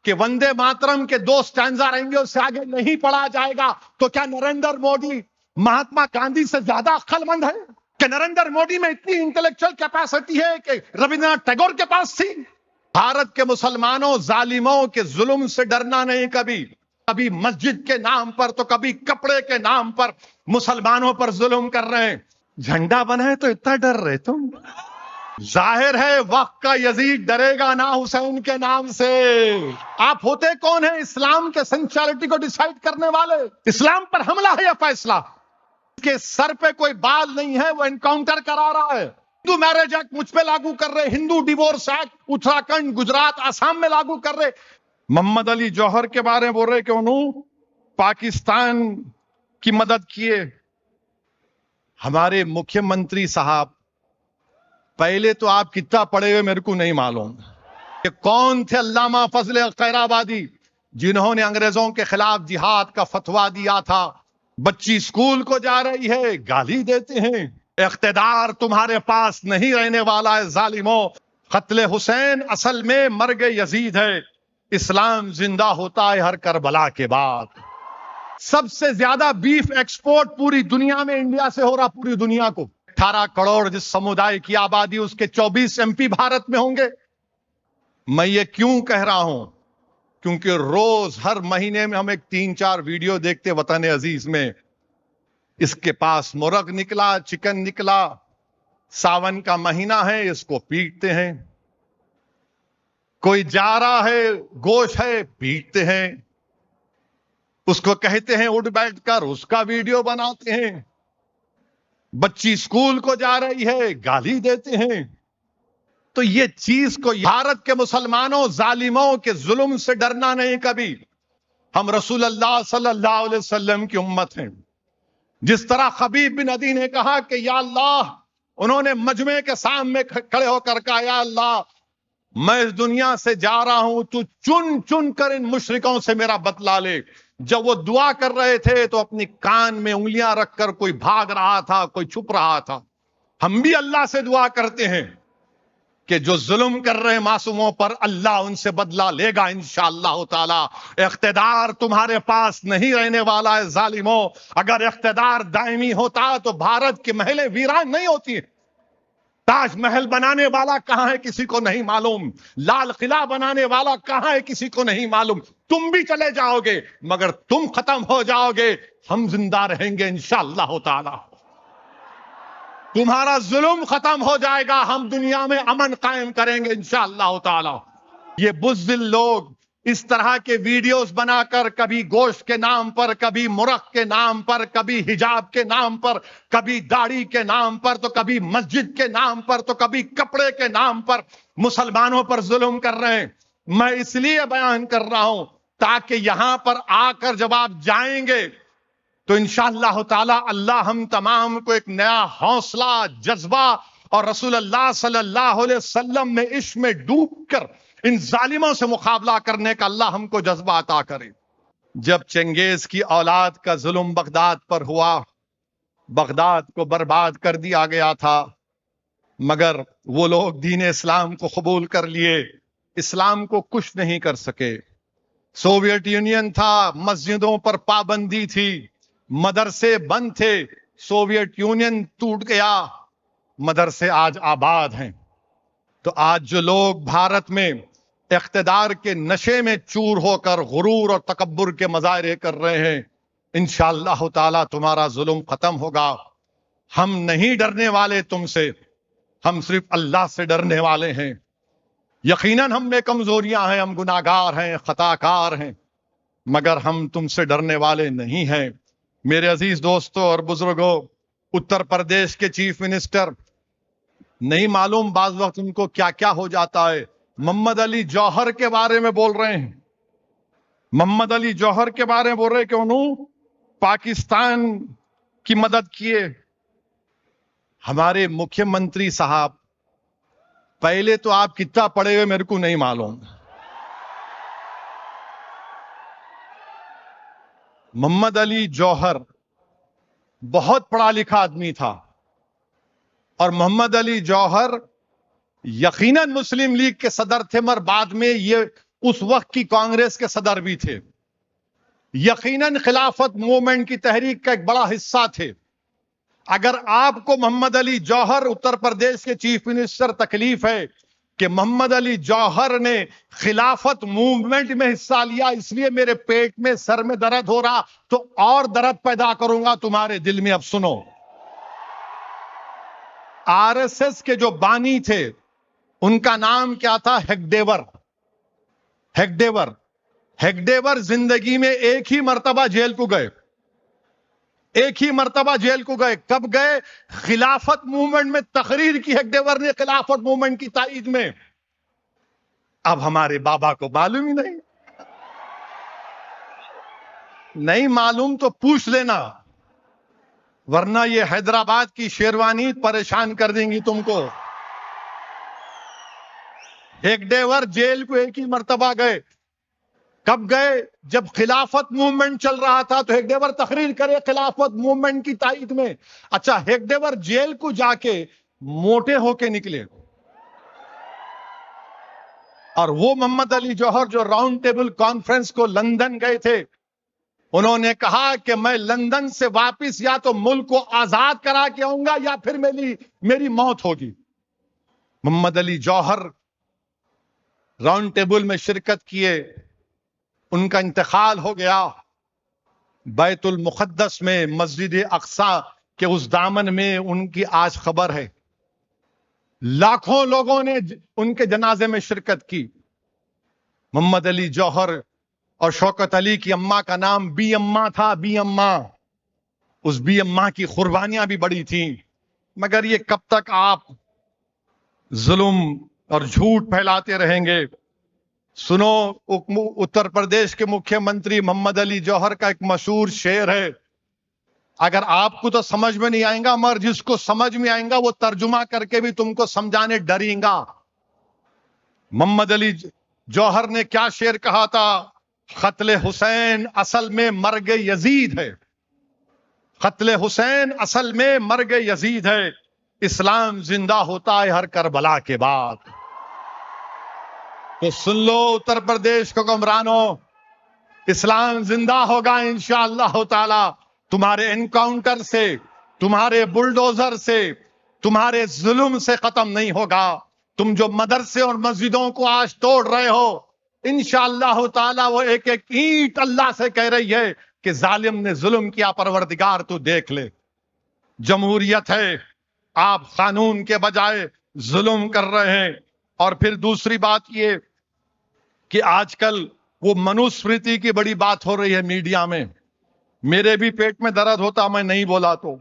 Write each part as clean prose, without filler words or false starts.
کہ وندے ماترم کے 2 سٹینزا رہیں گے، اس سے آگے نہیں پڑھا جائے گا، تو کیا نریندر مودی مہاتما گاندھی سے زیادہ عقل مند ہے؟ کہ نریندر مودی میں اتنی انٹلیکچوئل کیپیسٹی ہے کہ ربندرناتھ ٹیگور کے پاس تھی؟ بھارت کے مسلمانوں ظالموں کے ظلم سے ڈرنا نہیں، کبھی مسجد کے نام پر تو کبھی کپڑے کے نام پر مسلمانوں پر ظلم کر رہے ہیں۔ جھنڈا بنا ہے تو اتنا ڈر رہے تم؟ ظاہر ہے وقت کا یزید ڈرے گا نہ حسین کے نام سے۔ آپ ہوتے کون ہیں اسلام کے سنچریٹی کو ڈیسائیڈ کرنے والے؟ اسلام پر حملہ ہے یا فیصلہ؟ اس کے سر پہ کوئی بال نہیں ہے، وہ انکاؤنٹر کرا رہا ہے۔ ہندو میرج ایکٹ مجھ پہ لاگو کر رہے، ہندو ڈیورس ایکٹ اتراکھنڈ گجرات آسام میں لاگو کر رہے۔ محمد علی جوہر کے بارے میں بول رہے کہ انہوں پاکستان کی مدد کیے۔ ہمارے مکھیہ منتری صاحب، پہلے تو آپ کتنا پڑھے ہوئے میرے کو نہیں معلوم کہ کون تھے علامہ فضل خیرآبادی جنہوں نے انگریزوں کے خلاف جہاد کا فتویٰ دیا تھا۔ بچی اسکول کو جا رہی ہے، گالی دیتے ہیں، اقتدار تمہارے پاس نہیں رہنے والا ہے ظالموں۔ قتل حسین اصل میں مرگ یزید ہے، اسلام زندہ ہوتا ہے ہر کربلا کے بعد۔ سب سے زیادہ بیف ایکسپورٹ پوری دنیا میں انڈیا سے ہو رہا، پوری دنیا کو 18 کروڑ جس سمودائے کی آبادی، اس کے 24 MP بھارت میں ہوں گے۔ میں یہ کیوں کہہ رہا ہوں؟ کیونکہ روز ہر مہینے میں ہم ایک 3-4 ویڈیو دیکھتے وطن عزیز میں، اس کے پاس مرغ نکلا، چکن نکلا، ساون کا مہینہ ہے، اس کو پیٹتے ہیں۔ کوئی جا رہا ہے، گوشت ہے، پیٹتے ہیں۔ اس کو کہتے ہیں اٹھ بیٹھ کر، اس کا ویڈیو بناتے ہیں۔ بچی اسکول کو جا رہی ہے، گالی دیتے ہیں۔ تو یہ چیز کو بھارت کے مسلمانوں ظالموں کے ظلم سے ڈرنا نہیں کبھی۔ ہم رسول اللہ صلی اللہ علیہ وسلم کی امت ہیں۔ جس طرح خبیب بن عدی نے کہا کہ یا اللہ، انہوں نے مجمع کے سامنے کھڑے ہو کر کہا یا اللہ میں اس دنیا سے جا رہا ہوں، تو چن چن کر ان مشرکوں سے میرا بدلہ لے۔ جب وہ دعا کر رہے تھے تو اپنی کان میں انگلیاں رکھ کر کوئی بھاگ رہا تھا، کوئی چھپ رہا تھا۔ ہم بھی اللہ سے دعا کرتے ہیں کہ جو ظلم کر رہے معصوموں پر اللہ ان سے بدلہ لے گا انشاءاللہ تعالی۔ اقتدار تمہارے پاس نہیں رہنے والا ہے ظالموں۔ اگر اقتدار دائمی ہوتا تو بھارت کی محلیں ویران نہیں ہوتی۔ تاج محل بنانے والا کہاں ہے کسی کو نہیں معلوم، لال قلعہ بنانے والا کہاں ہے کسی کو نہیں معلوم۔ تم بھی چلے جاؤ گے مگر تم ختم ہو جاؤ گے، ہم زندہ رہیں گے انشاءاللہ تعالی۔ تمہارا ظلم ختم ہو جائے گا، ہم دنیا میں امن قائم کریں گے انشاءاللہ تعالی۔ یہ بزدل لوگ اس طرح کے ویڈیوز بنا کر کبھی گوشت کے نام پر، کبھی مرغ کے نام پر، کبھی حجاب کے نام پر، کبھی داڑھی کے نام پر، تو کبھی مسجد کے نام پر، تو کبھی کپڑے کے نام پر مسلمانوں پر ظلم کر رہے ہیں۔ میں اس لیے بیان کر رہا ہوں تاکہ یہاں پر آ کر جب آپ جائیں گے تو انشاءاللہ تعالی اللہ ہم تمام کو ایک نیا حوصلہ، جذبہ اور رسول اللہ صلی اللہ علیہ وسلم میں عشق میں ڈوب کر ان ظالموں سے مقابلہ کرنے کا اللہ ہم کو جذبہ عطا کرے۔ جب چنگیز کی اولاد کا ظلم بغداد پر ہوا، بغداد کو برباد کر دیا گیا تھا، مگر وہ لوگ دین اسلام کو قبول کر لیے، اسلام کو کچھ نہیں کر سکے۔ سوویت یونین تھا، مسجدوں پر پابندی تھی، مدرسے بند تھے، سوویت یونین ٹوٹ گیا، مدرسے آج آباد ہیں۔ تو آج جو لوگ بھارت میں اقتدار کے نشے میں چور ہو کر غرور اور تکبر کے مظاہرے کر رہے ہیں، انشاءاللہ تعالی تمہارا ظلم ختم ہوگا۔ ہم نہیں ڈرنے والے تم سے، ہم صرف اللہ سے ڈرنے والے ہیں۔ یقیناً ہم میں کمزوریاں ہیں، ہم گناہگار ہیں، خطا کار ہیں، مگر ہم تم سے ڈرنے والے نہیں ہیں۔ میرے عزیز دوستوں اور بزرگوں، اتر پردیش کے چیف منسٹر، نہیں معلوم بعض وقت ان کو کیا کیا ہو جاتا ہے، محمد علی جوہر کے بارے میں بول رہے ہیں۔ محمد علی جوہر کے بارے میں بول رہے کہ انہوں پاکستان کی مدد کیے۔ ہمارے مکھیہ منتری صاحب، پہلے تو آپ کتنا پڑھے ہوئے میرے کو نہیں معلوم۔ محمد علی جوہر بہت پڑھا لکھا آدمی تھا، اور محمد علی جوہر یقیناً مسلم لیگ کے صدر تھے، مگر بعد میں یہ اس وقت کی کانگریس کے صدر بھی تھے، یقیناً خلافت موومنٹ کی تحریک کا ایک بڑا حصہ تھے۔ اگر آپ کو محمد علی جوہر اتر پردیش کے چیف منسٹر تکلیف ہے کہ محمد علی جوہر نے خلافت موومنٹ میں حصہ لیا اس لیے میرے پیٹ میں سر میں درد ہو رہا، تو اور درد پیدا کروں گا تمہارے دل میں۔ اب سنو، آر ایس ایس کے جو بانی تھے ان کا نام کیا تھا؟ ہیگڈیور۔ ہیگڈیور زندگی میں ایک ہی مرتبہ جیل کو گئے، ایک ہی مرتبہ جیل کو گئے۔ کب گئے؟ خلافت موومنٹ میں تقریر کی ہیگڈیور نے، خلافت موومنٹ کی تائید میں۔ اب ہمارے بابا کو معلوم ہی نہیں معلوم تو پوچھ لینا، ورنہ یہ حیدرآباد کی شیروانی پریشان کر دیں گی تم کو۔ ہیگڈیور جیل کو ایک ہی مرتبہ گئے۔ کب گئے؟ جب خلافت موومنٹ چل رہا تھا تو ہیگڈیور تقریر کرے خلافت موومنٹ کی تائید میں۔ اچھا، ہیگڈیور جیل کو جا کے موٹے ہو کے نکلے، اور وہ محمد علی جوہر جو راؤنڈ ٹیبل کانفرنس کو لندن گئے تھے، انہوں نے کہا کہ میں لندن سے واپس یا تو ملک کو آزاد کرا کے آؤں گا یا پھر میری موت ہوگی۔ محمد علی جوہر راؤنڈ ٹیبل میں شرکت کیے، ان کا انتقال ہو گیا۔ بیت المقدس میں مسجد اقصی کے اس دامن میں ان کی آج خبر ہے۔ لاکھوں لوگوں نے ان کے جنازے میں شرکت کی۔ محمد علی جوہر اور شوکت علی کی اماں کا نام بی اماں تھا، بی اماں۔ اس بی اماں کی قربانیاں بھی بڑی تھیں۔ مگر یہ کب تک آپ ظلم اور جھوٹ پھیلاتے رہیں گے؟ سنو، اتر پردیش کے مکھیہ منتری محمد علی جوہر کا ایک مشہور شعر ہے، اگر آپ کو تو سمجھ میں نہیں آئیں گا مگر جس کو سمجھ میں آئیں گا وہ ترجمہ کر کے بھی تم کو سمجھانے ڈریں گا۔ محمد علی جوہر نے کیا شعر کہا تھا؟ قتل حسین اصل میں مرگ یزید ہے، قتل حسین اصل میں مرگ یزید ہے، اسلام زندہ ہوتا ہے ہر کربلا کے بعد۔ تو سن لو اتر پردیش کو حکمرانوں، اسلام زندہ ہوگا انشاءاللہ تعالی۔ تمہارے انکاؤنٹر سے، تمہارے بلڈوزر سے، تمہارے ظلم سے ختم نہیں ہوگا۔ تم جو مدرسے اور مسجدوں کو آج توڑ رہے ہو، انشاءاللہ تعالی وہ ایک ایک اینٹ اللہ سے کہہ رہی ہے کہ ظالم نے ظلم کیا، پروردگار تو دیکھ لے۔ جمہوریت ہے، آپ قانون کے بجائے ظلم کر رہے ہیں۔ اور پھر دوسری بات یہ کہ آج کل وہ منوسمرتی کی بڑی بات ہو رہی ہے میڈیا میں، میرے بھی پیٹ میں درد ہوتا میں نہیں بولا تو۔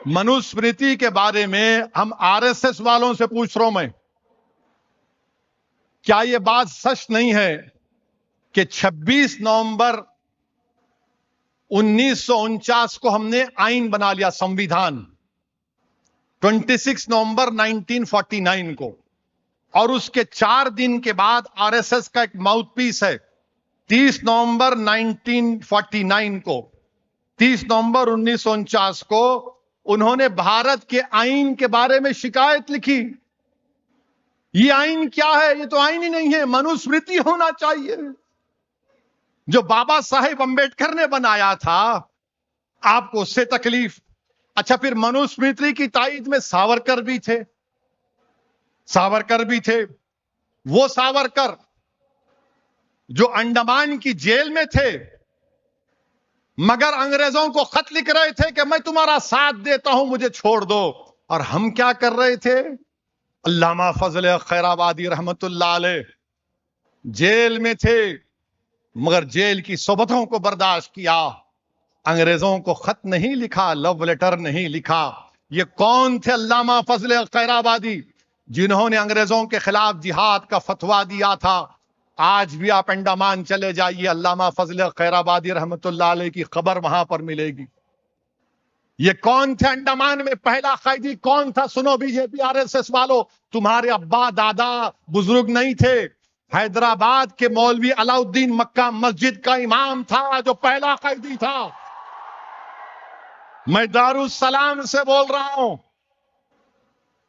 منوسمرتی کے بارے میں ہم آر ایس ایس والوں سے پوچھ رہا ہوں میں، کیا یہ بات سچ نہیں ہے کہ 26 نومبر 1949 کو ہم نے آئین بنا لیا، سمویدھان، 26 نومبر 1949 کو، اور اس کے 4 دن کے بعد آر ایس ایس کا ایک ماؤتھ پیس ہے 30 نومبر 1949 کو، 30 نومبر 1949 کو انہوں نے بھارت کے آئین کے بارے میں شکایت لکھی۔ یہ آئین کیا ہے؟ یہ تو آئین ہی نہیں ہے، منوسمرتی ہونا چاہیے جو بابا صاحب امبیڈکر نے بنایا تھا۔ آپ کو اس سے تکلیف؟ اچھا، پھر منوسمرتی کی تائید میں ساورکر بھی تھے، ساورکر بھی تھے۔ وہ ساورکر جو انڈمان کی جیل میں تھے مگر انگریزوں کو خط لکھ رہے تھے کہ میں تمہارا ساتھ دیتا ہوں، مجھے چھوڑ دو۔ اور ہم کیا کر رہے تھے؟ علامہ فضل خیر آبادی رحمت اللہ علیہ جیل میں تھے مگر جیل کی صحبتوں کو برداشت کیا، انگریزوں کو خط نہیں لکھا، لو لیٹر نہیں لکھا۔ یہ کون تھے علامہ فضل خیر آبادی؟ جنہوں نے انگریزوں کے خلاف جہاد کا فتویٰ دیا تھا۔ آج بھی آپ انڈمان چلے جائیے، علامہ فضل خیر آبادی رحمت اللہ علیہ کی قبر وہاں پر ملے گی۔ یہ کون تھے انڈمان میں پہلا قیدی؟ کون تھا؟ سنو B J P R S S والو، تمہارے ابا دادا بزرگ نہیں تھے، حیدرآباد کے مولوی علاؤالدین مکہ مسجد کا امام تھا جو پہلا قیدی تھا۔ میں دارالسلام سے بول رہا ہوں،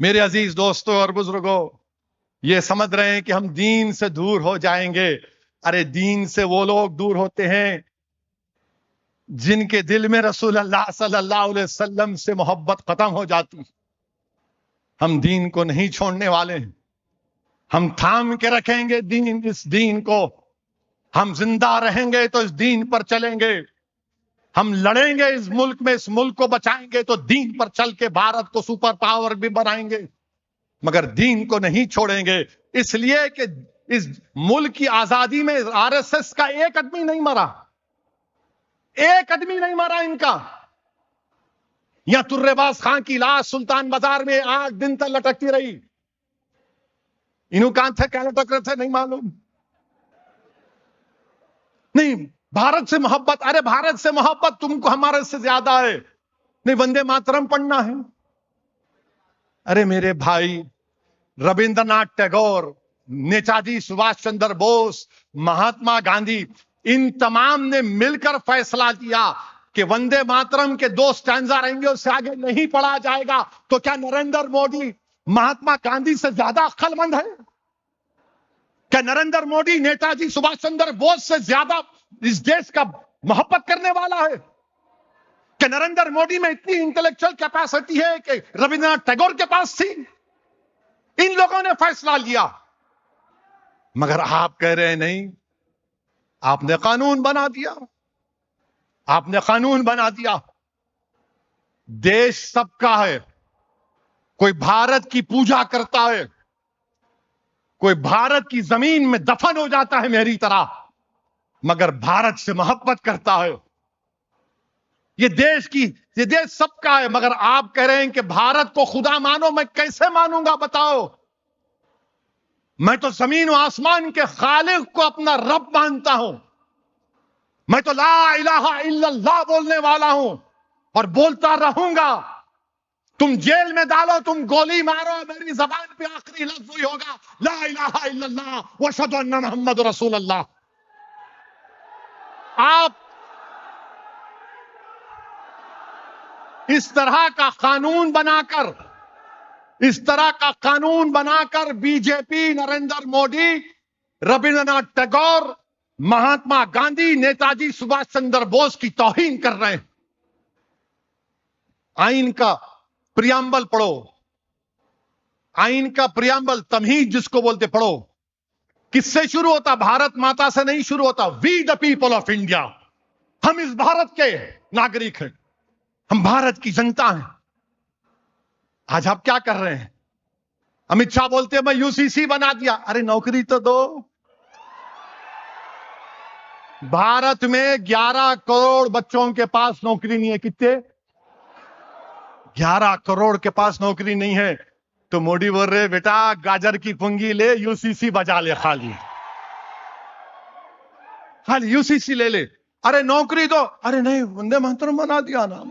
میرے عزیز دوستوں اور بزرگوں، یہ سمجھ رہے ہیں کہ ہم دین سے دور ہو جائیں گے. ارے دین سے وہ لوگ دور ہوتے ہیں جن کے دل میں رسول اللہ صلی اللہ علیہ وسلم سے محبت ختم ہو جاتی. ہم دین کو نہیں چھوڑنے والے ہیں. ہم تھام کے رکھیں گے اس دین کو. ہم زندہ رہیں گے تو اس دین پر چلیں گے. ہم لڑیں گے اس ملک میں، اس ملک کو بچائیں گے تو دین پر چل کے بھارت کو سپر پاور بھی بنائیں گے، مگر دین کو نہیں چھوڑیں گے. اس لیے کہ اس ملک کی آزادی میں آر ایس ایس کا ایک آدمی نہیں مرا، ایک آدمی نہیں مرا ان کا. یا ترے باز خان کی لاش سلطان بازار میں 8 دن تک لٹکتی رہی. انہوں کہاں تھے، کیا لٹک رہے تھے نہیں معلوم. نہیں، بھارت سے محبت، ارے بھارت سے محبت تم کو ہمارے سے زیادہ ہے. نہیں، وندے ماترم پڑھنا ہے. ارے میرے بھائی، ربندر ناتھ ٹیگور، نیتاجی سبھاش چندر بوس، مہاتما گاندھی، ان تمام نے مل کر فیصلہ کیا کہ وندے ماترم کے 2 سٹینزا رہیں گے، اس سے آگے نہیں پڑھا جائے گا. تو کیا نریندر مودی مہاتما گاندھی سے زیادہ عقل مند ہے؟ کیا نریندر مودی نیتاجی سبھاش چندر بوس سے زیادہ اس دیش کا محبت کرنے والا ہے؟ کہ نریندر مودی میں اتنی انٹلیکچوئل کیپیسٹی ہے کہ ربندر ناتھ ٹیگور کے پاس تھی؟ ان لوگوں نے فیصلہ لیا. مگر آپ کہہ رہے ہیں نہیں، آپ نے قانون بنا دیا، آپ نے قانون بنا دیا. دیش سب کا ہے. کوئی بھارت کی پوجا کرتا ہے، کوئی بھارت کی زمین میں دفن ہو جاتا ہے میری طرح، مگر بھارت سے محبت کرتا ہے. یہ دیش سب کا ہے. مگر آپ کہہ رہے ہیں کہ بھارت کو خدا مانو. میں کیسے مانوں گا بتاؤ؟ میں تو زمین و آسمان کے خالق کو اپنا رب مانتا ہوں. میں تو لا الہ الا اللہ بولنے والا ہوں اور بولتا رہوں گا. تم جیل میں ڈالو، تم گولی مارو، میری زبان پہ آخری لفظ وہی ہوگا، لا الہ الا اللہ واشہد ان محمد رسول اللہ. آپ اس طرح کا قانون بنا کر بی جے پی، نریندر مودی، ربندر ناتھ ٹیگور، مہاتما گاندھی، نیتاجی سبھاش چندر بوس کی توہین کر رہے ہیں. آئین کا پریامبل پڑھو، آئین کا پریامبل، تمہید جس کو بولتے، پڑھو. کس سے شروع ہوتا؟ بھارت ماتا سے نہیں شروع ہوتا. وی دا پیپل آف انڈیا، ہم اس بھارت کے ناگرک ہیں، ہم بھارت کی جنتا ہیں. آج آپ کیا کر رہے ہیں؟ امت شاہ بولتے ہیں میں یو سی سی بنا دیا. ارے نوکری تو دو. بھارت میں 11 کروڑ بچوں کے پاس نوکری نہیں ہے. کتنے؟ 11 کروڑ کے پاس نوکری نہیں ہے. تو موڈی بول رہے بیٹا گاجر کی پنگی لے، یو سی سی بجا لے، خالی یو سی سی لے لے. ارے نوکری دو. ارے نہیں، وندے ماترم بنا دیا نام.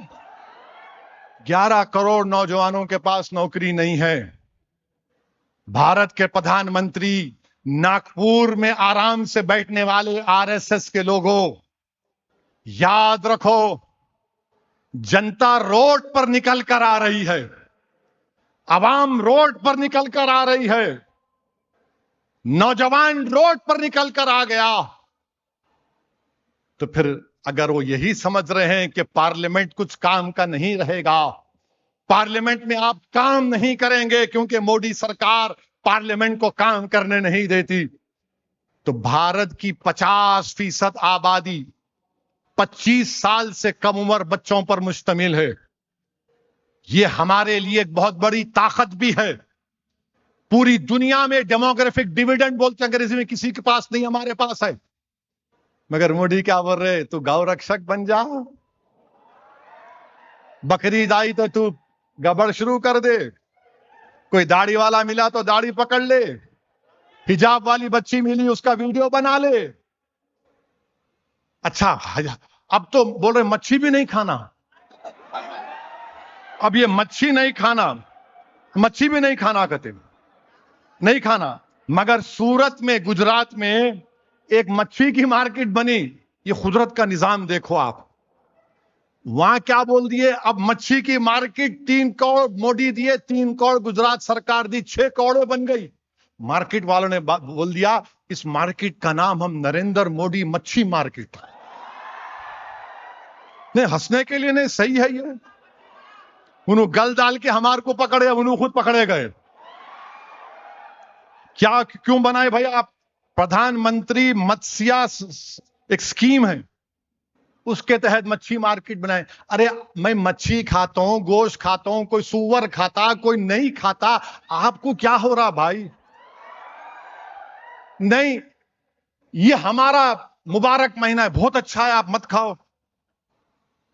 11 کروڑ نوجوانوں کے پاس نوکری نہیں ہے. بھارت کے پردھان منتری ناگپور میں آرام سے بیٹھنے والے آر ایس ایس کے لوگوں، یاد رکھو، جنتا روڈ پر نکل کر آ رہی ہے، عوام روڈ پر نکل کر آ رہی ہے، نوجوان روڈ پر نکل کر آ گیا. تو پھر اگر وہ یہی سمجھ رہے ہیں کہ پارلیمنٹ کچھ کام کا نہیں رہے گا، پارلیمنٹ میں آپ کام نہیں کریں گے کیونکہ مودی سرکار پارلیمنٹ کو کام کرنے نہیں دیتی، تو بھارت کی 50% آبادی 25 سال سے کم عمر بچوں پر مشتمل ہے. یہ ہمارے لیے ایک بہت بڑی طاقت بھی ہے. پوری دنیا میں ڈیموگرافک ڈیویڈنڈ بولتے ہیں انگریزی میں، کسی کے پاس نہیں، ہمارے پاس ہے. مگر مودی کیا بول رہے؟ تو گاؤں رکشک بن جا، بکری آئی تو گبڑ شروع کر دے، کوئی داڑھی والا ملا تو داڑھی پکڑ لے، حجاب والی بچی ملی اس کا ویڈیو بنا لے. اچھا اب تو بول رہے مچھی بھی نہیں کھانا. اب یہ مچھی بھی نہیں کھانا کہتے، نہیں کھانا. مگر سورت میں، گجرات میں ایک مچھی کی مارکیٹ بنی. یہ قدرت کا نظام دیکھو آپ. وہاں کیا بول دیے؟ اب مچھی کی مارکیٹ 3 کروڑ موڈی دیے، 3 کروڑ گجرات سرکار دی، 6 کروڑ بن گئی۔ مارکیٹ والوں نے بول دیا اس مارکیٹ کا نام ہم نریندر موڈی مچھی مارکیٹ۔ نہیں، ہنسنے کے لیے نہیں، صحیح ہے یہ۔ انہوں گل ڈال کے ہمارے کو پکڑے، انہوں خود پکڑے گئے۔ کیا کیوں بنائے بھائی آپ؟ پردھان منتری متسیا ایک سکیم ہے، اس کے تحت مچھی مارکیٹ بنائے۔ ارے میں مچھی کھاتا ہوں، گوشت کھاتا ہوں، کوئی سور کھاتا، کوئی نہیں کھاتا، آپ کو کیا ہو رہا بھائی؟ نہیں، یہ ہمارا مبارک مہینہ ہے، بہت اچھا ہے، آپ مت کھاؤ،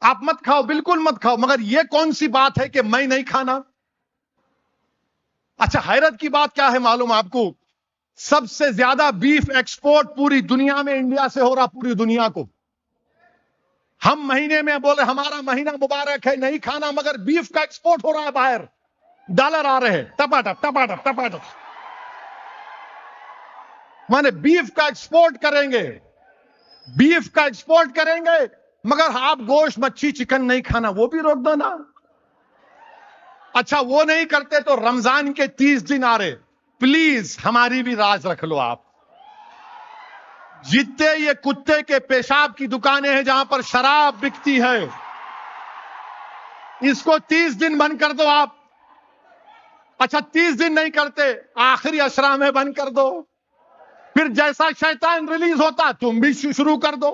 آپ مت کھاؤ، بالکل مت کھاؤ، مگر یہ کون سی بات ہے کہ میں نہیں کھانا؟ اچھا، حیرت کی بات کیا ہے معلوم آپ کو؟ سب سے زیادہ بیف ایکسپورٹ پوری دنیا میں انڈیا سے ہو رہا، پوری دنیا کو۔ ہم مہینے میں بولے ہمارا مہینہ مبارک ہے، نہیں کھانا، مگر بیف کا ایکسپورٹ ہو رہا ہے باہر، ڈالر آ رہے ہیں ٹپاٹپ ٹپاٹپ ٹپاٹپ۔ مانے بیف کا ایکسپورٹ کریں گے، بیف کا ایکسپورٹ کریں گے، مگر آپ گوشت، مچھی، چکن نہیں کھانا، وہ بھی روک دو نا۔ اچھا وہ نہیں کرتے تو رمضان کے 30 دن آ رہے، پلیز ہماری بھی راز رکھ لو آپ۔ جتنے یہ کتے کے پیشاب کی دکانیں ہیں جہاں پر شراب بکتی ہے، اس کو 30 دن بند کر دو آپ۔ اچھا 30 دن نہیں کرتے، آخری عشرہ میں بند کر دو، پھر جیسا شیطان ریلیز ہوتا تم بھی شروع کر دو۔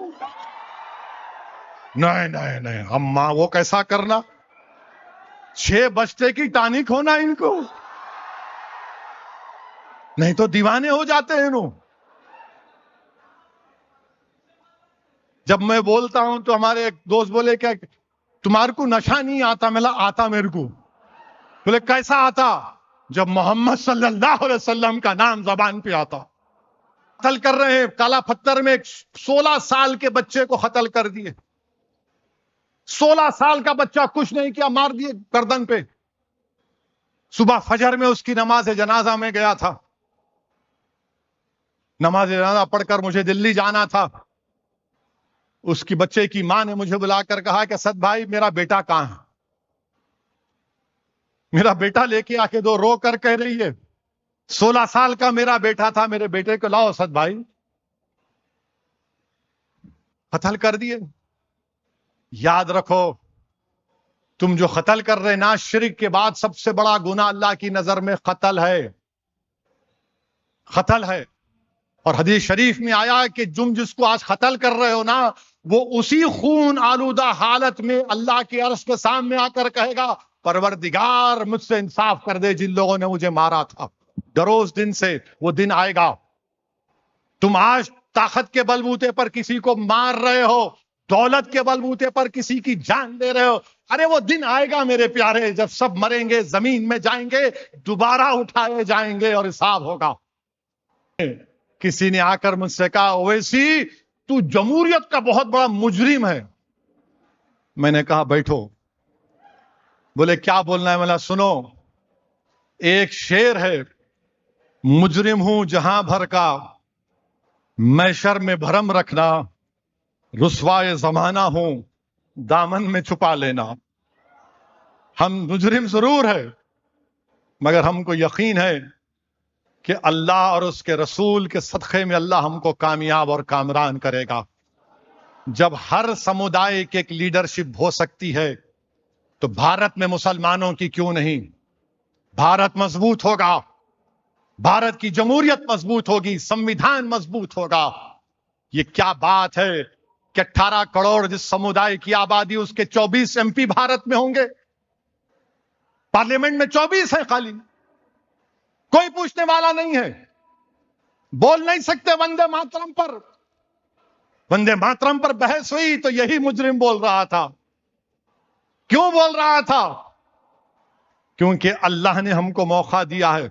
نہیں نہیں نہیں، اماں وہ کیسا کرنا؟ 6 بجتے کی ٹانک ہونا ان کو، نہیں تو دیوانے ہو جاتے ہیں انہوں۔ جب میں بولتا ہوں تو ہمارے ایک دوست بولے کہ تمہارے کو نشہ نہیں آتا؟ میں آتا میرے کو۔ بولے کیسا آتا؟ جب محمد صلی اللہ علیہ وسلم کا نام زبان پہ آتا۔ قتل کر رہے ہیں، کالا پتھر میں 16 سال کے بچے کو قتل کر دیے، 16 سال کا بچہ، کچھ نہیں کیا، مار دیے گردن پہ۔ صبح فجر میں اس کی نماز جنازہ میں گیا تھا، نماز جنازہ پڑھ کر مجھے دلی جانا تھا۔ اس کی بچے کی ماں نے مجھے بلا کر کہا کہ اسد بھائی میرا بیٹا کہاں ہے؟ میرا بیٹا لے کے آ کے دو، رو کر کہہ رہی ہے 16 سال کا میرا بیٹا تھا، میرے بیٹے کو لاؤ اسد بھائی۔ قتل کر دیے۔ یاد رکھو، تم جو قتل کر رہے نا، شرک کے بعد سب سے بڑا گناہ اللہ کی نظر میں قتل ہے، قتل ہے۔ اور حدیث شریف میں آیا کہ تم جس کو آج قتل کر رہے ہو نا، وہ اسی خون آلودہ حالت میں اللہ کے عرش کے سامنے آ کر کہے گا پروردگار مجھ سے انصاف کر دے، جن لوگوں نے مجھے مارا تھا۔ ڈرو اس دن سے، وہ دن آئے گا۔ تم آج طاقت کے بلبوتے پر کسی کو مار رہے ہو، دولت کے بلبوتے پر کسی کی جان دے رہے ہو، ارے وہ دن آئے گا میرے پیارے، جب سب مریں گے، زمین میں جائیں گے، دوبارہ اٹھائے جائیں گے اور حساب ہوگا۔ کسی نے آ کر مجھ سے کہا اویسی تو جمہوریت کا بہت بڑا مجرم ہے۔ میں نے کہا بیٹھو۔ بولے کیا بولنا ہے؟ میں سنو، ایک شعر ہے، مجرم ہوں جہاں بھر کا، محشر میں بھرم رکھنا، رسوائے زمانہ ہوں دامن میں چھپا لینا۔ ہم مجرم ضرور ہے، مگر ہم کو یقین ہے کہ اللہ اور اس کے رسول کے صدقے میں اللہ ہم کو کامیاب اور کامران کرے گا۔ جب ہر سمودائے کی ایک لیڈرشپ ہو سکتی ہے تو بھارت میں مسلمانوں کی کیوں نہیں؟ بھارت مضبوط ہوگا، بھارت کی جمہوریت مضبوط ہوگی، سمویدھان مضبوط ہوگا۔ یہ کیا بات ہے کہ 18 کروڑ جس سمودائے کی آبادی، اس کے 24 MP بھارت میں ہوں گے، پارلیمنٹ میں 24 ہے خالی، کوئی پوچھنے والا نہیں ہے، بول نہیں سکتے وندے ماترم پر۔ وندے ماترم پر بحث ہوئی تو یہی مجرم بول رہا تھا۔ کیوں بول رہا تھا؟ کیونکہ اللہ نے ہم کو موقع دیا ہے،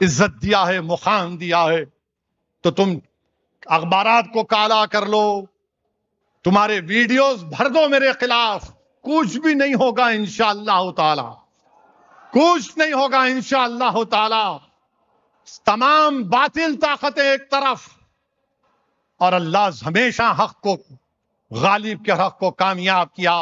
عزت دیا ہے، مقام دیا ہے۔ تو تم اخبارات کو کالا کر لو، تمہارے ویڈیوز بھر دو میرے خلاف، کچھ بھی نہیں ہوگا انشاءاللہ تعالی، کچھ نہیں ہوگا انشاءاللہ تعالی۔ تمام باطل طاقتیں ایک طرف، اور اللہ ہمیشہ حق کو غالب کے حق کو کامیاب کیا۔